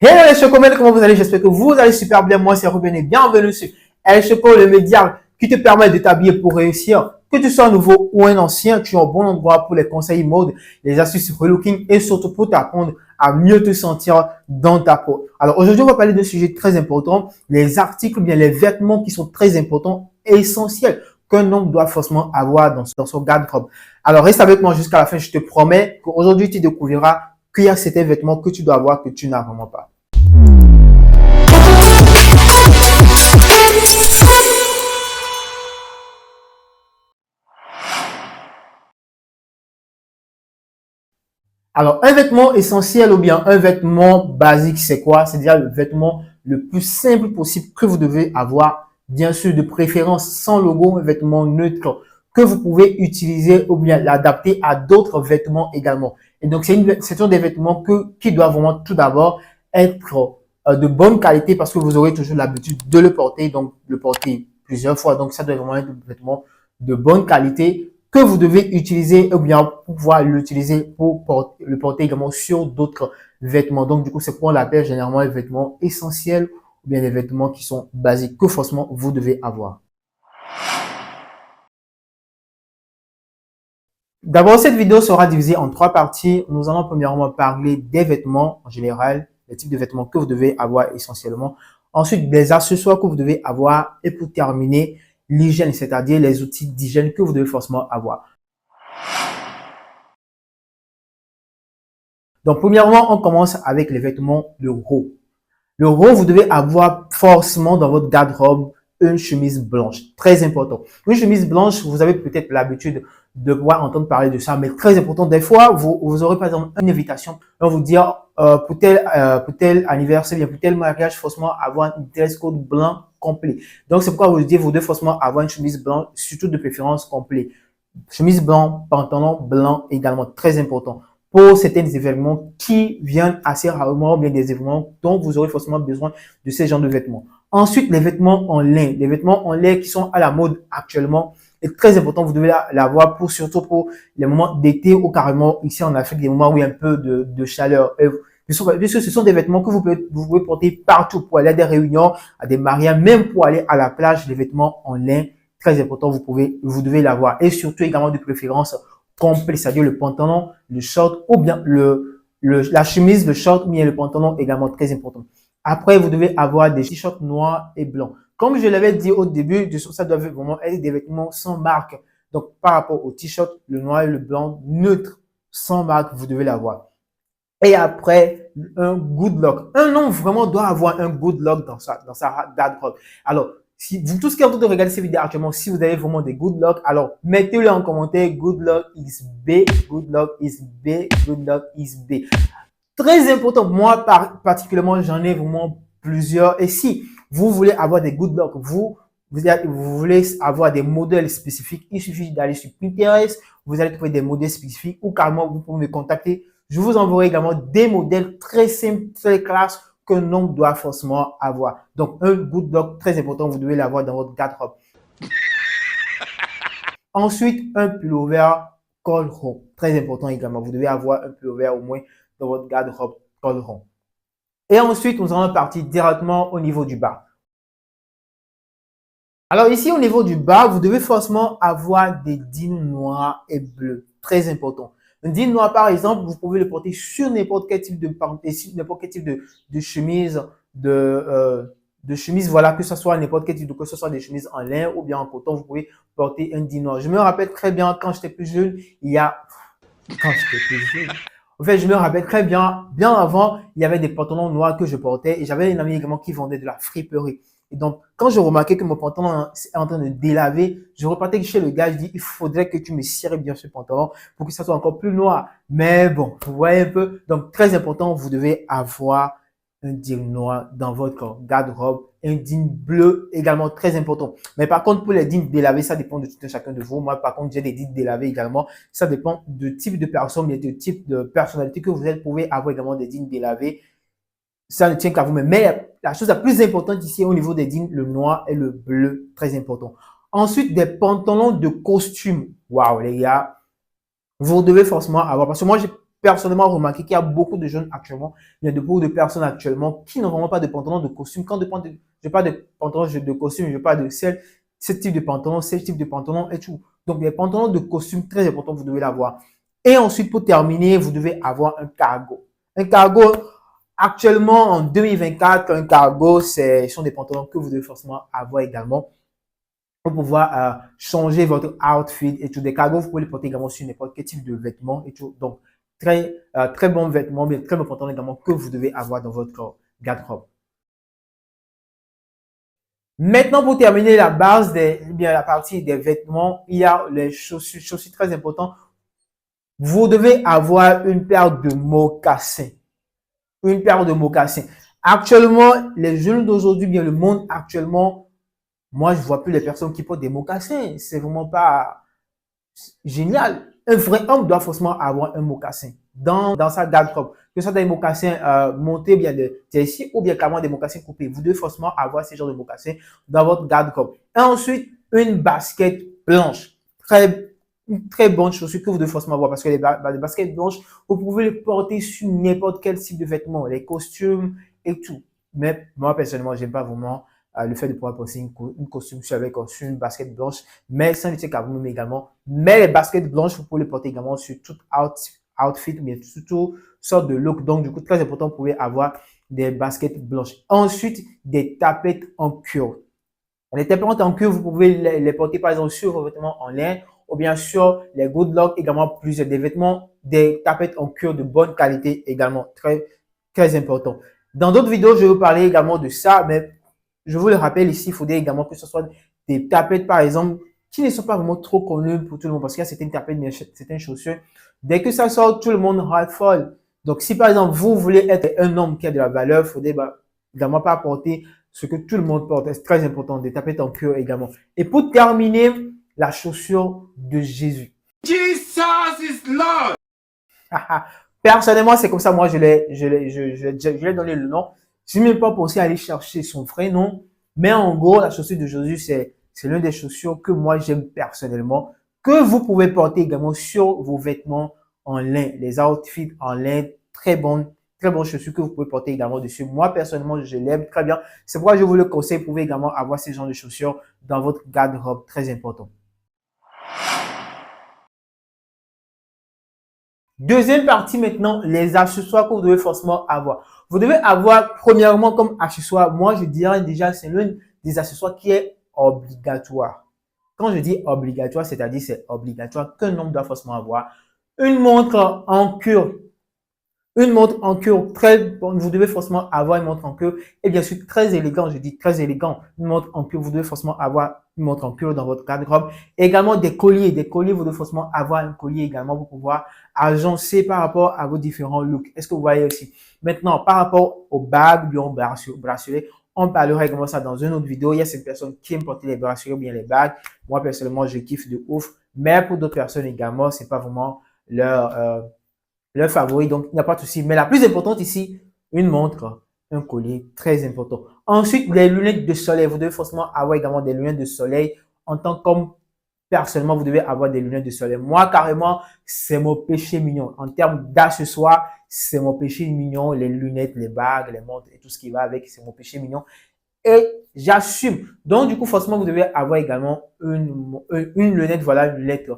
Hello les chocomènes, comment vous allez? J'espère que vous allez super bien. Moi, c'est Ruben et bienvenue sur El Choco, le média qui te permet de t'habiller pour réussir. Que tu sois nouveau ou un ancien, tu es au bon endroit pour les conseils mode, les astuces relooking et surtout pour t'apprendre à mieux te sentir dans ta peau. Alors aujourd'hui, on va parler d'un sujet très important, les articles, bien les vêtements qui sont très importants et essentiels qu'un homme doit forcément avoir dans son garde-robe. Alors reste avec moi jusqu'à la fin, je te promets qu'aujourd'hui, tu découvriras qu'il y a certains vêtements que tu dois avoir que tu n'as vraiment pas. Alors, un vêtement essentiel ou bien un vêtement basique, c'est quoi? C'est-à-dire le vêtement le plus simple possible que vous devez avoir, bien sûr, de préférence sans logo, un vêtement neutre que vous pouvez utiliser ou bien l'adapter à d'autres vêtements également. Et donc, ce sont des vêtements qui doivent vraiment tout d'abord être de bonne qualité parce que vous aurez toujours l'habitude de le porter, donc le porter plusieurs fois. Donc, ça doit vraiment être un vêtement de bonne qualité que vous devez utiliser ou bien pouvoir l'utiliser pour le porter également sur d'autres vêtements. Donc, du coup, c'est quoi on l'appelle généralement les vêtements essentiels ou bien les vêtements qui sont basiques que forcément vous devez avoir. D'abord, cette vidéo sera divisée en trois parties. Nous allons premièrement parler des vêtements en général, les types de vêtements que vous devez avoir essentiellement. Ensuite, des accessoires que vous devez avoir. Et pour terminer, l'hygiène, c'est-à-dire les outils d'hygiène que vous devez forcément avoir. Donc, premièrement, on commence avec les vêtements de haut. Le haut, vous devez avoir forcément dans votre garde-robe une chemise blanche. Très important. Une chemise blanche, vous avez peut-être l'habitude de pouvoir entendre parler de ça, mais très important. Des fois, vous aurez par exemple une invitation. On va vous dire pour tel anniversaire, bien pour tel mariage, forcément avoir un dress code blanc complet. Donc, c'est pourquoi vous dites, vous devez forcément avoir une chemise blanche, surtout de préférence complet. Chemise blanc, pantalon blanc également, très important pour certains événements qui viennent assez rarement, bien des événements dont vous aurez forcément besoin de ces genres de vêtements. Ensuite, les vêtements en lin. Les vêtements en lin qui sont à la mode actuellement est très important. Vous devez l'avoir surtout pour les moments d'été ou carrément ici en Afrique, des moments où il y a un peu de chaleur. Puisque ce sont des vêtements que vous pouvez porter partout pour aller à des réunions, à des mariages, même pour aller à la plage, les vêtements en lin, très important, vous devez l'avoir. Et surtout également de préférence complet, c'est-à-dire le pantalon, le short ou bien la chemise, le short ou bien le pantalon également très important. Après, vous devez avoir des t-shirts noirs et blancs. Comme je l'avais dit au début, ça doit vraiment être des vêtements sans marque. Donc, par rapport au t-shirt, le noir et le blanc, neutre, sans marque, vous devez l'avoir. Et après, un good look. Un homme vraiment doit avoir un good look dans sa garde-robe. Alors, si vous tous qui êtes en train de regarder cette vidéo actuellement, si vous avez vraiment des good luck, alors mettez-le en commentaire. Good luck is B, good luck is B, good luck is B. Très important, moi particulièrement, j'en ai vraiment plusieurs. Et si vous voulez avoir des good luck, vous voulez avoir des modèles spécifiques, il suffit d'aller sur Pinterest, vous allez trouver des modèles spécifiques ou carrément vous pouvez me contacter. Je vous enverrai également des modèles très simples, très classe qu'un homme doit forcément avoir. Donc, un good luck très important, vous devez l'avoir dans votre garde-robe. Ensuite, un pullover col rond. Très important également. Vous devez avoir un pullover au moins dans votre garde-robe col rond. Et ensuite, nous allons partir directement au niveau du bas. Alors ici, au niveau du bas, vous devez forcément avoir des jeans noirs et bleus. Très important. Un jean noir, par exemple, vous pouvez le porter sur n'importe quel type n'importe quel type de chemise, de chemise, voilà, que ce soit n'importe quel type que ce soit des chemises en lin ou bien en coton, vous pouvez porter un jean noir. Je me rappelle très bien quand j'étais plus jeune, en fait, je me rappelle très bien, bien avant, il y avait des pantalons noirs que je portais et j'avais un ami également qui vendait de la friperie. Et donc, quand je remarquais que mon pantalon est en train de délaver, je repartais chez le gars, je dis, il faudrait que tu me cires bien ce pantalon pour que ça soit encore plus noir. Mais bon, vous voyez un peu. Donc, très important, vous devez avoir un jean noir dans votre garde-robe, un jean bleu également très important. Mais par contre, pour les jeans délavés, ça dépend de tout un chacun de vous. Moi, par contre, j'ai des jeans délavés également. Ça dépend du type de personne, mais du type de personnalité que vous êtes. Vous pouvez avoir également des jeans délavés. Ça ne tient qu'à vous-même. Mais la chose la plus importante ici au niveau des jeans, le noir et le bleu, très important. Ensuite, des pantalons de costume. Waouh, les gars. Vous devez forcément avoir, parce que moi, personnellement remarqué qu'il y a beaucoup de jeunes actuellement, il y a beaucoup de personnes actuellement qui n'ont vraiment pas de pantalon de costume. Quand je parle de pantalon de costume, je parle de ce type de pantalon, ce type de pantalon et tout. Donc, les pantalons de costume, très important, vous devez l'avoir. Et ensuite, pour terminer, vous devez avoir un cargo. Un cargo, actuellement, en 2024, un cargo, ce sont des pantalons que vous devez forcément avoir également pour pouvoir changer votre outfit et tout. Des cargos, vous pouvez les porter également sur n'importe quel type de vêtements et tout. Donc, très bons vêtements, mais très bons pantalons également que vous devez avoir dans votre garde-robe. Maintenant, pour terminer la base bien la partie des vêtements, il y a les chaussures, chaussures très importantes. Vous devez avoir une paire de mocassins. Une paire de mocassins. Actuellement, les jeunes d'aujourd'hui, bien le monde actuellement, moi, je vois plus les personnes qui portent des mocassins. C'est vraiment pas génial. Un vrai homme doit forcément avoir un mocassin dans sa garde-robe. Que ce soit des mocassins montés, bien des ici, ou bien carrément des mocassins coupés. Vous devez forcément avoir ce genre de mocassins dans votre garde-robe. Et ensuite, une basket blanche. Une très bonne chaussure que vous devez forcément avoir parce que les baskets blanches, vous pouvez les porter sur n'importe quel type de vêtements, les costumes et tout. Mais moi, personnellement, j'aime pas vraiment le fait de pouvoir porter une costume sur une basket blanche, mais sans lutter qu'à vous-même également. Mais les baskets blanches, vous pouvez les porter également sur tout outfit, mais surtout sorte de look. Donc, du coup, très important, vous pouvez avoir des baskets blanches. Ensuite, des tapettes en cuir. Les tapettes en cuir, vous pouvez les porter par exemple sur vos vêtements en lin ou bien sur les good luck également plusieurs des vêtements, des tapettes en cuir de bonne qualité également. Très important. Dans d'autres vidéos, je vais vous parler également de ça, mais je vous le rappelle ici, il faudrait également que ce soit des tapettes, par exemple, qui ne sont pas vraiment trop connues pour tout le monde, parce qu'il y a certaines tapettes, mais certaines chaussures. Dès que ça sort, tout le monde raffole. Donc, si par exemple, vous voulez être un homme qui a de la valeur, il faudrait également pas porter ce que tout le monde porte. C'est très important, des tapettes en cuir également. Et pour terminer, la chaussure de Jésus. Jesus is Lord! Personnellement, c'est comme ça, moi, je l'ai donné le nom. Je n'ai même pas pensé à aller chercher son vrai nom. Mais en gros, la chaussure de Jésus, c'est l'une des chaussures que moi, j'aime personnellement, que vous pouvez porter également sur vos vêtements en lin. Les outfits en lin, très bonnes chaussures que vous pouvez porter également dessus. Moi, personnellement, je l'aime très bien. C'est pourquoi je vous le conseille. Vous pouvez également avoir ce genre de chaussures dans votre garde-robe, très important. Deuxième partie maintenant, les accessoires que vous devez forcément avoir. Vous devez avoir premièrement comme accessoire, moi je dirais déjà c'est l'un des accessoires qui est obligatoire. Quand je dis obligatoire, c'est-à-dire c'est obligatoire qu'un homme doit forcément avoir une montre en cuir. Une montre en cuir très bonne, vous devez forcément avoir une montre en cuir et bien sûr très élégant, je dis très élégant, une montre en cuir, vous devez forcément avoir une montre en cuir dans votre garde-robe. Également des colliers, vous devez forcément avoir un collier également pour pouvoir agencer par rapport à vos différents looks. Est-ce que vous voyez aussi? Maintenant, par rapport aux bagues, bien aux bracelets, on parlera également ça dans une autre vidéo. Il y a cette personne qui aime porter les bracelets ou bien les bagues. Moi, personnellement, je kiffe de ouf. Mais pour d'autres personnes également, c'est pas vraiment leur favori, donc il n'y a pas de souci. Mais la plus importante ici, une montre, un collier, très important. Ensuite, les lunettes de soleil. Vous devez forcément avoir également des lunettes de soleil. En tant qu'homme, personnellement, vous devez avoir des lunettes de soleil. Moi, carrément, c'est mon péché mignon. En termes d'accessoires, c'est mon péché mignon. Les lunettes, les bagues, les montres et tout ce qui va avec, c'est mon péché mignon. Et j'assume. Donc, du coup, forcément, vous devez avoir également une lunette, voilà, une lunette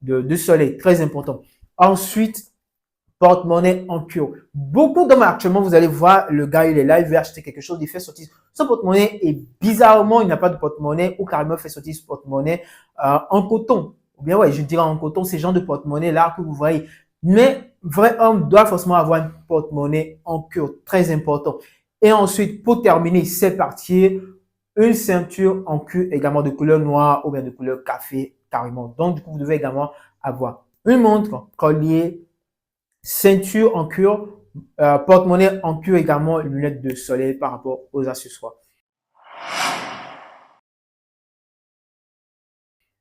de soleil, très important. Ensuite, porte-monnaie en cuir. Beaucoup d'hommes actuellement, vous allez voir, le gars, il est là, il veut acheter quelque chose, il fait sortir son porte-monnaie et bizarrement, il n'a pas de porte-monnaie ou carrément fait sortir ce porte-monnaie en coton. Ou bien, ouais, je dirais en coton, ces genres de porte-monnaie là que vous voyez. Mais, vrai homme doit forcément avoir un porte-monnaie en cuir, très important. Et ensuite, pour terminer, c'est parti, une ceinture en cuir également de couleur noire ou bien de couleur café, carrément. Donc, du coup, vous devez également avoir une montre, collier, ceinture en cuir, porte-monnaie en cuir également, lunettes de soleil par rapport aux accessoires.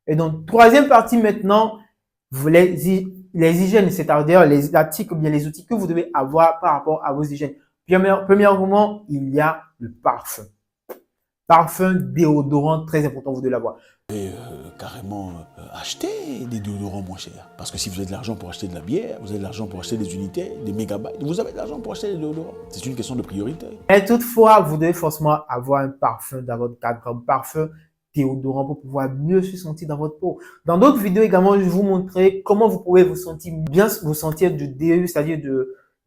Et donc, troisième partie maintenant, les hygiènes, c'est-à-dire les articles ou bien les outils que vous devez avoir par rapport à vos hygiènes. Premièrement, il y a le parfum. Parfum, déodorant, très important, vous devez l'avoir. Et carrément acheter des déodorants moins chers. Parce que si vous avez de l'argent pour acheter de la bière, vous avez de l'argent pour acheter des unités, des mégabytes, vous avez de l'argent pour acheter des déodorants. C'est une question de priorité. Mais toutefois, vous devez forcément avoir un parfum dans votre cadre, un parfum déodorant pour pouvoir mieux se sentir dans votre peau. Dans d'autres vidéos également, je vais vous montrer comment vous pouvez vous sentir bien, vous sentir du DE, c'est-à-dire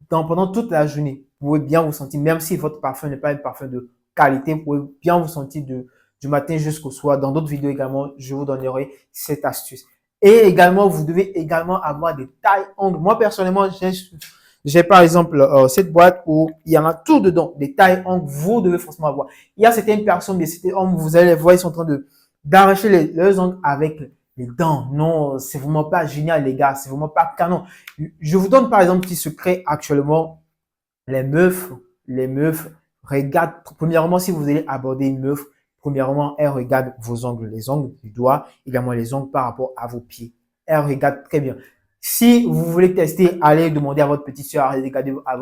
pendant toute la journée. Vous pouvez bien vous sentir, même si votre parfum n'est pas un parfum de qualité, vous pouvez bien vous sentir du matin jusqu'au soir. Dans d'autres vidéos également, je vous donnerai cette astuce. Et également, vous devez également avoir des tailles ongles. Moi, personnellement, j'ai par exemple cette boîte où il y en a tout dedans, des tailles ongles, vous devez forcément avoir. Il y a certaines personnes, mais certains hommes, vous allez les voir, ils sont en train d'arracher leurs ongles avec les dents. Non, c'est vraiment pas génial, les gars, c'est vraiment pas canon. Je vous donne par exemple un petit secret actuellement. Les meufs, regardent, premièrement, si vous allez aborder une meuf, premièrement, elle regarde vos ongles, les ongles du doigt, également les ongles par rapport à vos pieds. Elle regarde très bien. Si vous voulez tester, allez demander à votre petite soeur, allez regarder à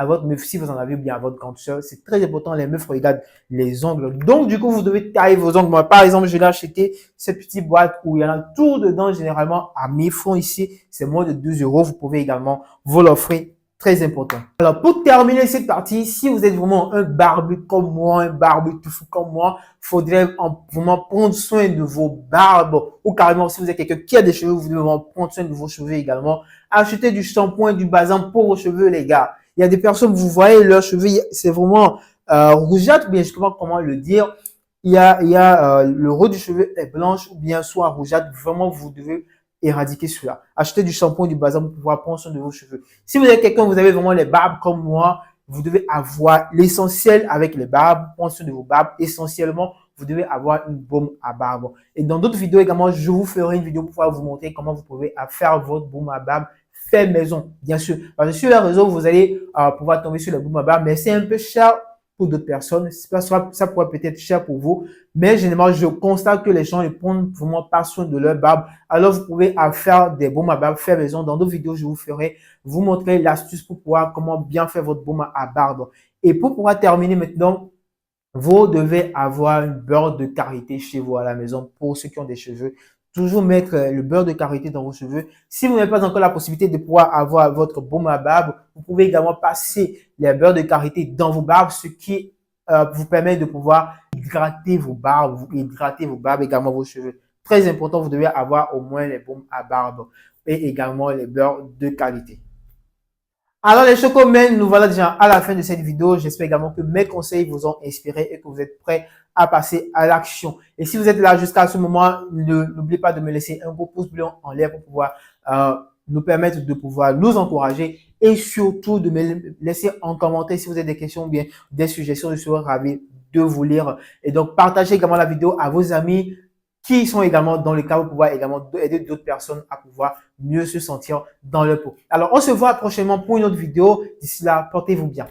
votre meuf, si vous en avez bien à votre grande soeur. C'est très important, les meufs regardent les ongles. Donc, du coup, vous devez tailler vos ongles. Moi, par exemple, je l'ai acheté cette petite boîte où il y en a tout dedans, généralement, à 1000 francs ici. C'est moins de 2 euros. Vous pouvez également vous l'offrir. Très important. Alors, pour terminer cette partie, si vous êtes vraiment un barbu comme moi, un barbu tout fou comme moi, faudrait vraiment prendre soin de vos barbes. Ou carrément, si vous êtes quelqu'un qui a des cheveux, vous devez vraiment prendre soin de vos cheveux également. Achetez du shampoing, du balsam pour vos cheveux, les gars. Il y a des personnes, vous voyez leurs cheveux, c'est vraiment rougeâtre, bien, je ne sais pas comment le dire. Il y a le haut du cheveu est blanche ou bien soit rougeâtre. Vraiment, vous devez éradiquer cela. Achetez du shampoing, du balsam pour pouvoir prendre soin de vos cheveux. Si vous êtes quelqu'un, vous avez vraiment les barbes comme moi, vous devez avoir l'essentiel avec les barbes, prendre soin de vos barbes. Essentiellement, vous devez avoir une baume à barbe. Et dans d'autres vidéos également, je vous ferai une vidéo pour pouvoir vous montrer comment vous pouvez faire votre baume à barbe fait maison, bien sûr. Parce que sur les réseaux, vous allez pouvoir tomber sur les baumes à barbe, mais c'est un peu cher pour d'autres personnes. Ça pourrait peut être cher pour vous, mais généralement, je constate que les gens ne prennent vraiment pas soin de leur barbe. Alors, vous pouvez faire des baumes à barbe fait maison. Dans d'autres vidéos, je vous montrer l'astuce pour pouvoir comment bien faire votre baume à barbe. Et pour pouvoir terminer maintenant, vous devez avoir une beurre de karité chez vous à la maison pour ceux qui ont des cheveux. Toujours mettre le beurre de karité dans vos cheveux. Si vous n'avez pas encore la possibilité de pouvoir avoir votre baume à barbe, vous pouvez également passer les beurres de karité dans vos barbes, ce qui vous permet de pouvoir hydrater vos barbes, également vos cheveux. Très important, vous devez avoir au moins les baumes à barbe et également les beurres de qualité. Alors les chocomens, nous voilà déjà à la fin de cette vidéo. J'espère également que mes conseils vous ont inspiré et que vous êtes prêts à passer à l'action. Et si vous êtes là jusqu'à ce moment, n'oubliez pas de me laisser un gros pouce bleu en l'air pour pouvoir nous permettre de pouvoir nous encourager et surtout de me laisser en commentaire si vous avez des questions ou bien des suggestions. Je serai ravi de vous lire. Et donc, partagez également la vidéo à vos amis qui sont également dans le cas pour pouvoir également aider d'autres personnes à pouvoir mieux se sentir dans leur peau. Alors, on se voit prochainement pour une autre vidéo. D'ici là, portez-vous bien.